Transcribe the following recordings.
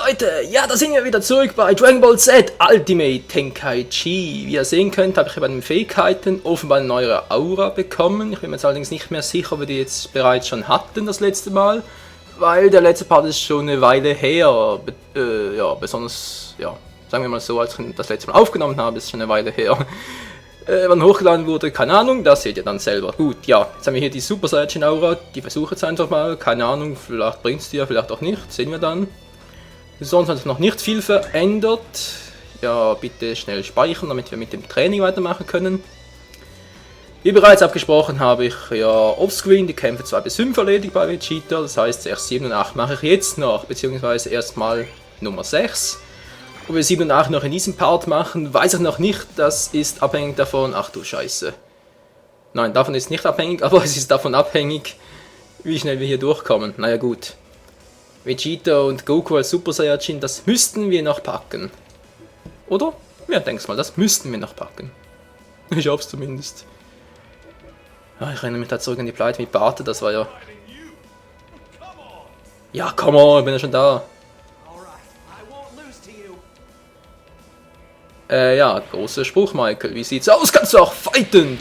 Leute, ja, da sind wir wieder zurück bei Dragon Ball Z Ultimate Tenkaichi. Wie ihr sehen könnt, habe ich bei den Fähigkeiten offenbar eine neue Aura bekommen. Ich bin mir jetzt allerdings nicht mehr sicher, ob wir die jetzt bereits schon hatten das letzte Mal, weil der letzte Part ist schon eine Weile her. Ja, besonders, ja, sagen wir mal so, als ich das letzte Mal aufgenommen habe, ist schon eine Weile her. Wann hochgeladen wurde, keine Ahnung, das seht ihr dann selber. Gut, ja, jetzt haben wir hier die Super Saiyan Aura, die versuche jetzt einfach mal, keine Ahnung, vielleicht bringt es die ja, vielleicht auch nicht, sehen wir dann. Sonst hat sich noch nicht viel verändert. Ja, bitte schnell speichern, damit wir mit dem Training weitermachen können. Wie bereits abgesprochen habe ich ja offscreen die Kämpfe 2 bis 5 erledigt bei Vegeta, das heißt erst 7 und 8 mache ich jetzt noch, beziehungsweise erstmal Nummer 6. Ob wir 7 und 8 noch in diesem Part machen, weiß ich noch nicht, das ist abhängig davon, ach du Scheiße. Nein, davon ist nicht abhängig, aber es ist davon abhängig, wie schnell wir hier durchkommen. Naja gut. Vegeta und Goku als Super Saiyajin, das müssten wir noch packen. Oder? Ja, denk's mal, das müssten wir noch packen. Ich hab's zumindest. Ja, ich erinnere mich da zurück an die Pleite mit Barte, das war ja... Ja, come on, ich bin ja schon da. Ja, großer Spruch, Michael. Wie sieht's aus? Kannst du auch fighten?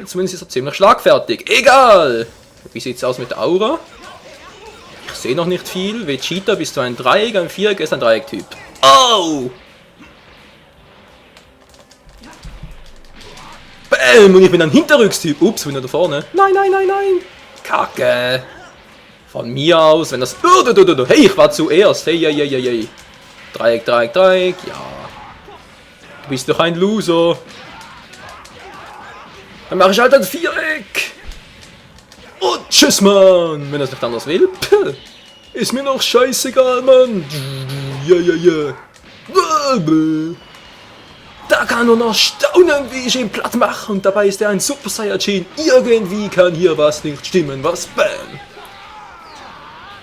Zumindest ist er ziemlich schlagfertig. Egal! Wie sieht's aus mit der Aura? Ich sehe noch nicht viel. Vegeta, bist du ein Dreieck, ein Viereck, ist ein Dreieck-Typ. Oh! Bäm! Und ich bin ein Hinterrückstyp. Ups, bin ich da vorne. Nein, nein, nein, nein! Kacke! Von mir aus, wenn das... Hey, ich war zuerst. Hey, hey, hey, hey, hey. Dreieck, Dreieck, Dreieck. Ja. Du bist doch ein Loser. Dann mache ich halt ein Viereck. Und tschüss, Mann. Wenn er es nicht anders will. Puh. Ist mir noch scheißegal, Mann. Ja, ja, ja. Da kann nur noch staunen, wie ich ihn platt mache. Und dabei ist er ein Super Saiyajin. Irgendwie kann hier was nicht stimmen. Was? Bam.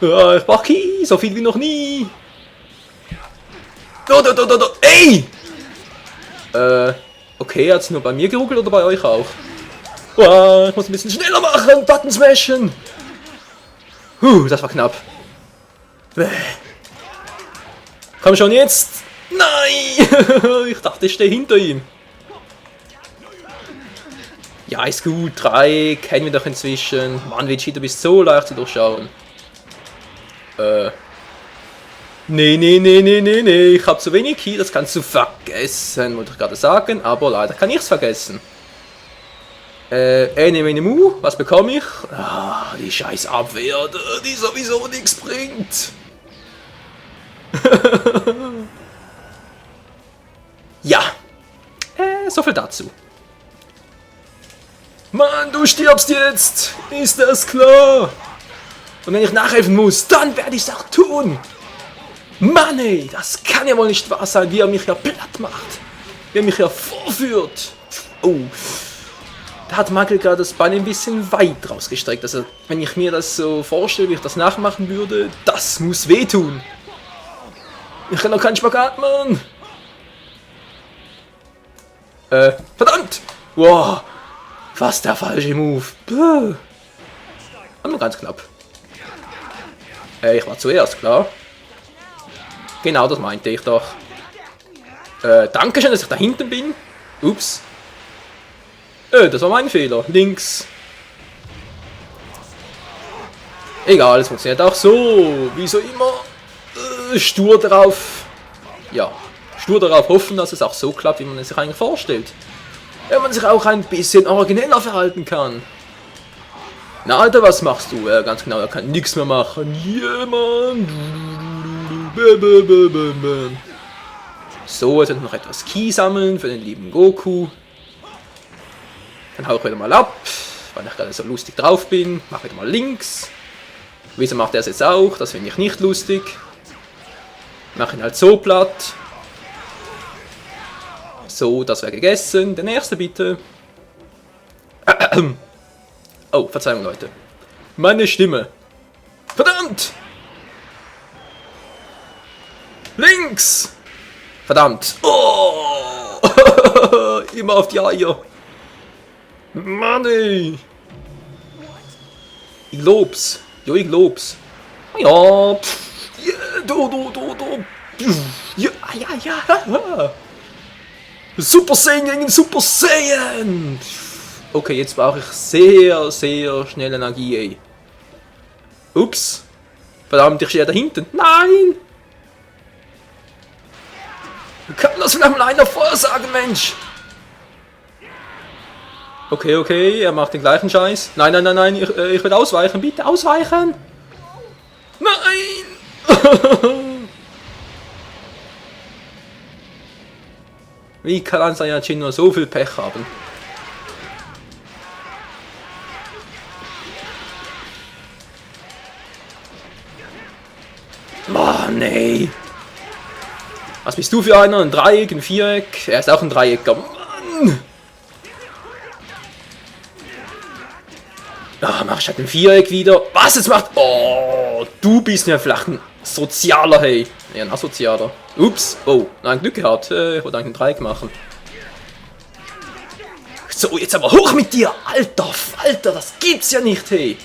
Ja, ich brauch Ki. So viel wie noch nie. Ey! Okay, hat's nur bei mir geruckelt oder bei euch auch? Oh, ich muss ein bisschen schneller machen, Button smashen! Das war knapp. Komm schon jetzt! Nein! Ich dachte, ich stehe hinter ihm. Ja, ist gut. 3 kennen wir doch inzwischen. Mann, Vegeta, du bist so leicht zu durchschauen. Nee, nee, nee, nee, nee, nee, ich hab zu wenig Ki, das kannst du vergessen, wollte ich gerade sagen, aber leider kann ich's vergessen. Ene Mu, was bekomme ich? Ah, die scheiß Abwehr, die sowieso nichts bringt. Ja, so viel dazu. Mann, du stirbst jetzt, ist das klar? Und wenn ich nachhelfen muss, dann werde ich's auch tun. Mann ey, das kann ja wohl nicht wahr sein, wie er mich ja platt macht. Wie er mich ja vorführt. Oh, da hat Michael gerade das Bein ein bisschen weit rausgestreckt. Also, wenn ich mir das so vorstelle, wie ich das nachmachen würde, das muss wehtun. Ich kann doch keinen Spagat, Mann. Verdammt! Wow, fast der falsche Move. Aber nur ganz knapp. Ich war zuerst, klar. Genau, das meinte ich doch. Dankeschön, dass ich da hinten bin. Ups. Das war mein Fehler. Links. Egal, es funktioniert auch so. Wie so immer. Stur darauf. Ja. Stur darauf hoffen, dass es auch so klappt, wie man es sich eigentlich vorstellt. Wenn man sich auch ein bisschen origineller verhalten kann. Na, Alter, was machst du? Ganz genau, er kann nichts mehr machen. Jemand. So, jetzt noch etwas Ki sammeln für den lieben Goku. Dann hau ich wieder mal ab, weil ich gerade so lustig drauf bin. Mach wieder mal links. Wieso macht er es jetzt auch? Das finde ich nicht lustig. Mach ihn halt so platt. So, das wäre gegessen. Der nächste bitte. Oh, Verzeihung, Leute. Meine Stimme. Verdammt! Links! Verdammt! Oh! Immer auf die Eier! Mann ey! Ich lob's! Jo, ich lob's! Ja, pff. Ja, ja, ja. Super Saiyan gegen Super Saiyan. Okay, jetzt brauche ich sehr, sehr schnell Energie, ey. Ups. Verdammt, ich stehe da hinten. Nein! Kann das vielleicht mal einer vorsagen, Mensch? Okay, okay, er macht den gleichen Scheiß. Nein, nein, nein, nein, ich will ausweichen. Bitte ausweichen. Nein! Wie kann ein Saiyajin nur so viel Pech haben? Mann, ey! Was bist du für einer? Ein Dreieck, ein Viereck? Er ist auch ein Dreiecker. Mann! Ah, mach ich halt ein Viereck wieder. Was jetzt macht? Oh, du bist ja vielleicht ein Sozialer, hey. Ja, ein Asozialer. Ups. Oh, nein, Glück gehabt. Ich wollte eigentlich ein Dreieck machen. So, jetzt aber hoch mit dir. Alter Falter, das gibt's ja nicht, hey.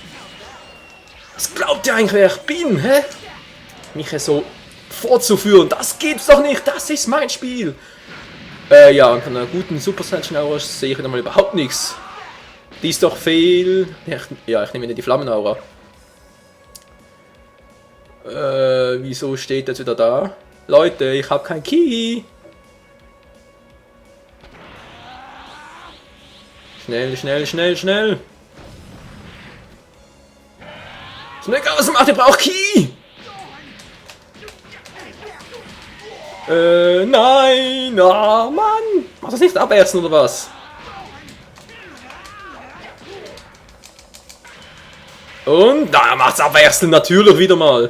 Was glaubt ihr eigentlich, wer ich bin, hä? Mich so vorzuführen, das gibt's doch nicht. Das ist mein Spiel. Ja, und von einer guten Super Saiyan Aura sehe ich nochmal überhaupt nichts. Die ist doch fehl. Ja, ich nehme die Flammenaura. Wieso steht das wieder da? Leute, ich habe kein Ki. Schnell, schnell, schnell, schnell. Schnell ausmacht, ihr braucht Ki. Nein, ah, Mann. Mach das nicht abwärts oder was? Und da macht's abwärts natürlich wieder mal.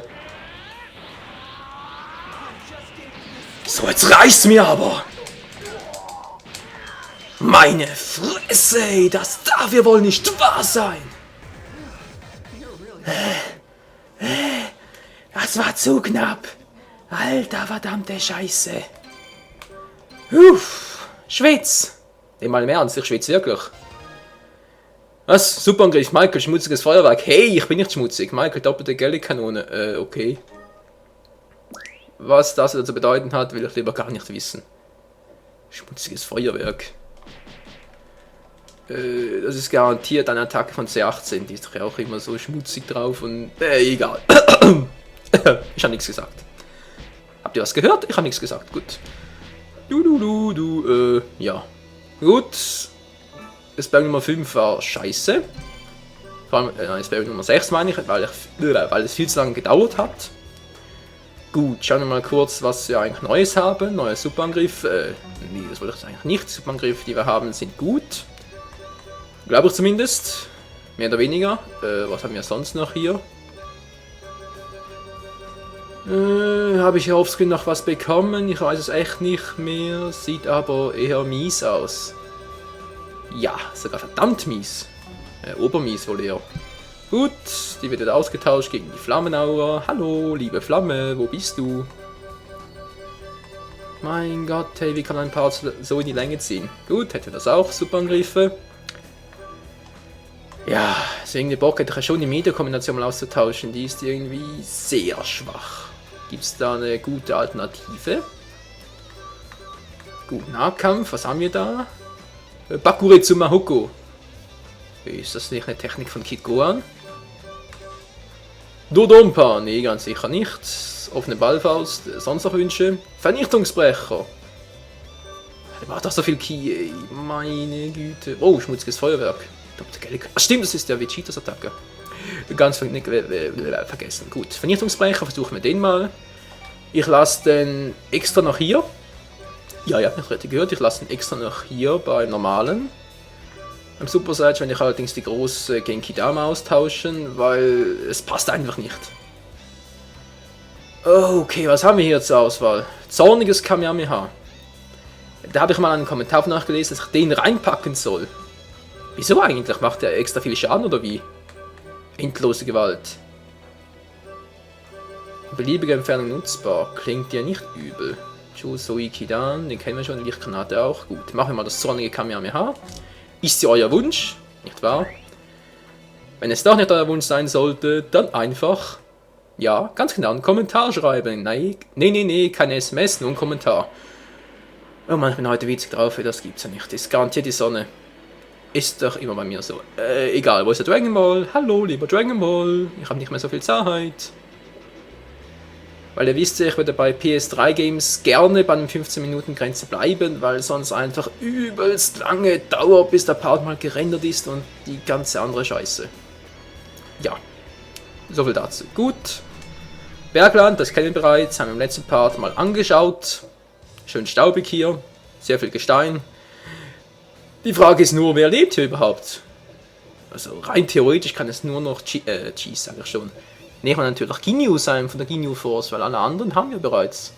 So, jetzt reicht's mir aber. Meine Fresse, ey, das darf ja wohl nicht wahr sein. Das war zu knapp. Alter, verdammte Scheiße. Schwitz. Mal im Ernst, ich schwitze wirklich. Was? Superangriff, Michael, schmutziges Feuerwerk. Hey, ich bin nicht schmutzig. Michael, doppelte Gelli-Kanone. Okay. Was das zu bedeuten hat, will ich lieber gar nicht wissen. Schmutziges Feuerwerk. Das ist garantiert eine Attacke von C18. Die ist doch ja auch immer so schmutzig drauf und... egal. Ich habe nichts gesagt. Habt ihr was gehört? Ich habe nichts gesagt. Gut. Ja. Gut. Spell Nummer 5 war scheiße. Vor allem, Spell Nummer 6 meine ich, weil es viel zu lange gedauert hat. Gut, schauen wir mal kurz, was wir eigentlich Neues haben. Neuer Superangriff. Nee, das wollte ich eigentlich nicht. Die Superangriffe, die wir haben, sind gut. Glaube ich zumindest. Mehr oder weniger. Was haben wir sonst noch hier? Habe ich hier offscreen noch was bekommen? Ich weiß es echt nicht mehr. Sieht aber eher mies aus. Ja, sogar verdammt mies. Obermies wohl eher. Gut, die wird jetzt ausgetauscht gegen die Flammenaura. Hallo, liebe Flamme, wo bist du? Mein Gott, hey, wie kann ein Part so in die Länge ziehen? Gut, hätte das auch. Superangriffe. Ja, deswegen die Bock hätte ich schon die Mediakombination mal auszutauschen. Die ist irgendwie sehr schwach. Gibt es da eine gute Alternative? Gut, Nahkampf, was haben wir da? Bakuretsu Mahoko. Ist das nicht eine Technik von Kid Gohan? Dodonpa, nee, ganz sicher nicht. Offene Ballfaust, sonst noch Wünsche. Vernichtungsbrecher. Der macht doch so viel Ki, ey. Meine Güte. Oh, schmutziges Feuerwerk. Ach, stimmt, das ist der Vegetas Attacke. Ganz vergessen. Gut, Vernichtungsbrecher, versuchen wir den mal. Ich lasse den extra noch hier. Ja, ihr habt mich richtig gehört. Ich lasse den extra noch hier beim normalen. Beim Super Saiyan werde ich allerdings die große Genki Dama austauschen, weil es passt einfach nicht. Okay, was haben wir hier zur Auswahl? Zorniges Kamehameha. Da habe ich mal einen Kommentar nachgelesen, dass ich den reinpacken soll. Wieso eigentlich? Macht er extra viel Schaden oder wie? Endlose Gewalt. Beliebige Entfernung nutzbar. Klingt ja nicht übel. Jusoi Kidan, den kennen wir schon, Lichtgranate auch. Gut, machen wir mal das zornige Kamehameha. Ist ja euer Wunsch, nicht wahr? Wenn es doch nicht euer Wunsch sein sollte, dann einfach Ja, ganz genau, einen Kommentar schreiben. Nein, nee, keine SMS, nur ein Kommentar. Oh Mann, ich bin heute witzig drauf, das gibt's ja nicht. Das ist garantiert die Sonne. Ist doch immer bei mir so. Egal, wo ist der Dragon Ball? Hallo, lieber Dragon Ball. Ich habe nicht mehr so viel Zeit. Weil ihr wisst ja, ich würde bei PS3-Games gerne bei den 15-Minuten-Grenze bleiben, weil sonst einfach übelst lange dauert, bis der Part mal gerendert ist und die ganze andere Scheiße. Ja, soviel dazu. Gut. Bergland, das kennen wir bereits, haben wir im letzten Part mal angeschaut. Schön staubig hier, sehr viel Gestein. Die Frage ist nur, wer lebt hier überhaupt? Also rein theoretisch kann es nur noch Cheese, sage ich schon. Nee, kann natürlich Ginyu sein von der Ginyu Force, weil alle anderen haben wir bereits.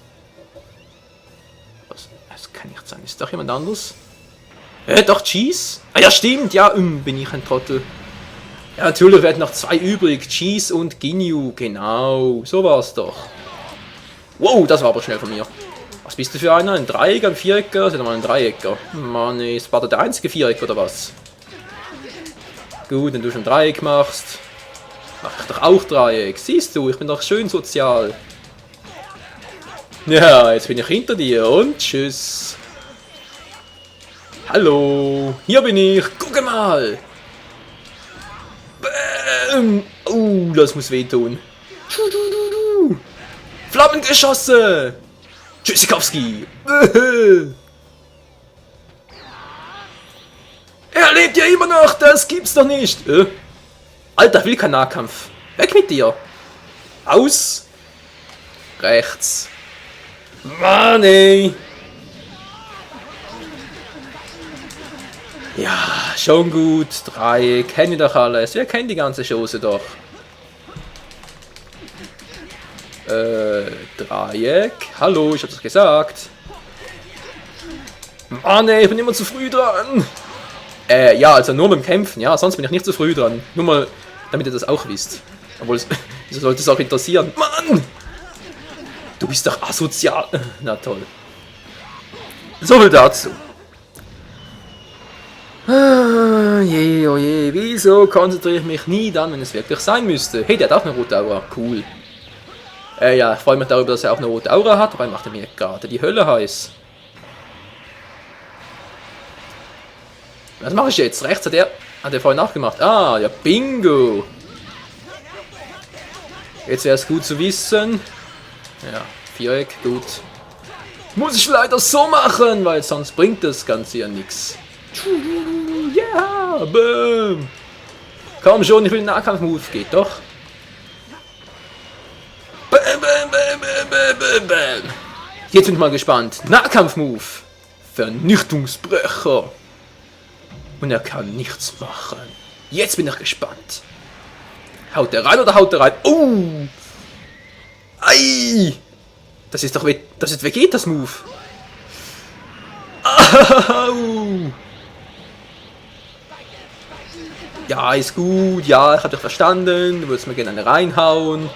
Was? Das kann nicht sein. Ist doch jemand anders? Doch Cheese? Ah ja, stimmt. Ja, bin ich ein Trottel. Ja, natürlich werden noch 2 übrig. Cheese und Ginyu. Genau, so war es doch. Wow, das war aber schnell von mir. Was bist du für einer? Ein Dreiecker, ein Vierecker? Das ist ja mal ein Dreiecker. Mann, ist war der einzige Viereck oder was? Gut, wenn du schon Dreieck machst. Mach ich doch auch Dreieck. Siehst du, ich bin doch schön sozial. Ja, jetzt bin ich hinter dir und tschüss. Hallo, hier bin ich. Guck mal. Bäm. Das muss wehtun. Flammengeschosse. Tschüssikowski. Er lebt ja immer noch, das gibt's doch nicht. Alter, ich will keinen Nahkampf. Weg mit dir. Aus. Rechts. Mann, ey. Ja, schon gut. Dreieck, kennen wir doch alles. Wir kennen die ganze Chose doch. Dreieck. Hallo, ich hab das gesagt. Mann, ey, ich bin immer zu früh dran. Ja, also nur beim Kämpfen, ja, sonst bin ich nicht zu früh dran. Nur mal, damit ihr das auch wisst. Obwohl, es sollte es auch interessieren. Mann! Du bist doch asozial. Na toll. So viel dazu. Oh je, wieso konzentriere ich mich nie dann, wenn es wirklich sein müsste? Hey, der hat auch eine rote Aura. Cool. Ja, ich freue mich darüber, dass er auch eine rote Aura hat, aber er macht mir gerade die Hölle heiß. Was mache ich jetzt? Rechts hat er vorhin nachgemacht. Ah, ja, bingo. Jetzt wäre es gut zu wissen. Ja, Viereck, gut. Muss ich leider so machen, weil sonst bringt das Ganze ja nichts. Ja, boom. Komm schon, ich will einen Nahkampf-Move. Geht doch. Bam, bam, bam, bam, bam, bam. Jetzt bin ich mal gespannt. Nahkampf-Move. Vernichtungsbrecher. Und er kann nichts machen. Jetzt bin ich gespannt. Haut er rein oder haut er rein? Oh! Ei! Das ist doch Vegetas Move. Au! Ja, ist gut. Ja, ich hab dich verstanden. Du würdest mir gerne eine reinhauen.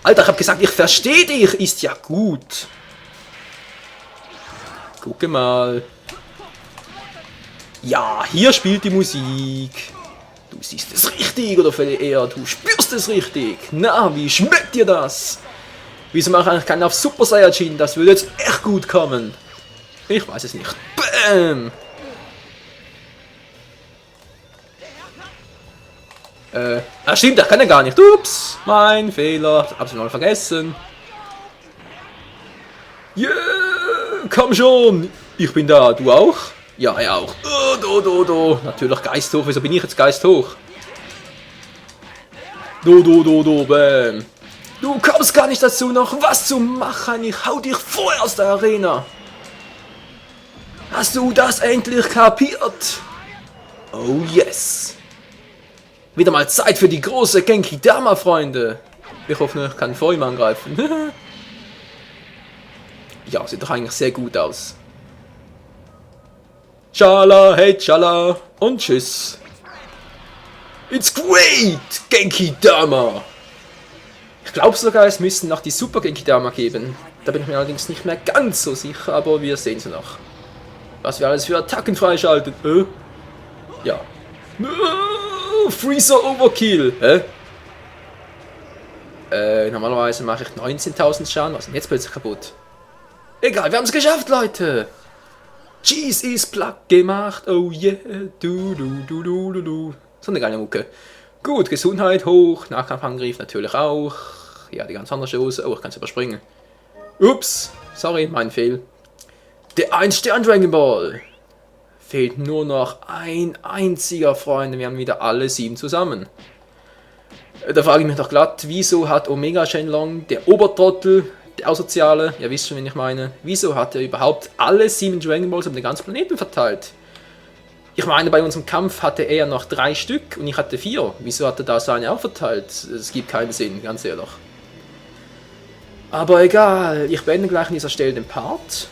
Alter, ich hab gesagt, ich verstehe dich. Ist ja gut. Gucke mal. Ja, hier spielt die Musik. Du siehst es richtig, oder vielleicht eher, du spürst es richtig. Na, wie schmeckt dir das? Wieso mache ich eigentlich keinen auf Super Saiyajin? Das würde jetzt echt gut kommen. Ich weiß es nicht. Bäm! Stimmt, das kann er gar nicht. Ups, mein Fehler. Hab's mal vergessen. Yeah, komm schon. Ich bin da, du auch? Ja, er auch. Do. Natürlich Geist hoch. Wieso bin ich jetzt Geist hoch? Do, bam. Du kommst gar nicht dazu, noch was zu machen. Ich hau dich vorher aus der Arena. Hast du das endlich kapiert? Oh yes. Wieder mal Zeit für die große Genki Dama, Freunde. Ich hoffe, ich kann vor ihm angreifen. Ja, sieht doch eigentlich sehr gut aus. Schala, hey Schala und tschüss. It's great, Genki Dama. Ich glaube sogar, es müssten noch die Super Genki Dama geben. Da bin ich mir allerdings nicht mehr ganz so sicher, aber wir sehen sie noch. Was wir alles für Attacken freischalten. Ja. Freezer Overkill. Hä? Normalerweise mache ich 19.000 Schaden. Was ist denn jetzt plötzlich kaputt? Egal, wir haben es geschafft, Leute! Cheese ist platt gemacht, oh yeah, du. So eine geile Mucke. Gut, Gesundheit hoch, Nahkampfangriff natürlich auch. Ja, die ganz andere Chose. Oh, ich kann es überspringen. Ups, sorry, mein Fehl. Der 1-Stern Dragon Ball. Fehlt nur noch ein einziger, Freunde. Wir haben wieder alle 7 zusammen. Da frage ich mich doch glatt, wieso hat Omega Shenlong, der Obertrottel, der Asoziale, ihr wisst schon, wen ich meine, wieso hat er überhaupt alle 7 Dragon Balls um den ganzen Planeten verteilt? Ich meine, bei unserem Kampf hatte er noch 3 Stück und ich hatte 4. Wieso hat er da seine auch verteilt? Es gibt keinen Sinn, ganz ehrlich. Aber egal, ich beende gleich an dieser Stelle den Part,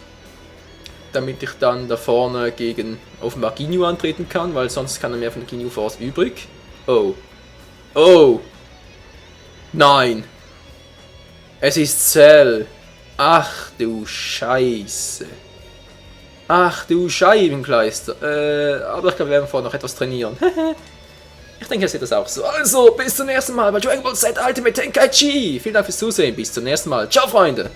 damit ich dann da vorne gegen offenbar Ginyu antreten kann, weil sonst kann er mehr von der Ginyu Force übrig. Oh. Oh. Nein. Es ist Cell. Ach du Scheiße. Ach du Scheibenkleister. Aber ich glaube, wir werden vorher noch etwas trainieren. Ich denke, ihr seht das auch so. Also, bis zum nächsten Mal bei Dragon Ball Z Ultimate Tenkaichi. Vielen Dank fürs Zusehen. Bis zum nächsten Mal. Ciao, Freunde.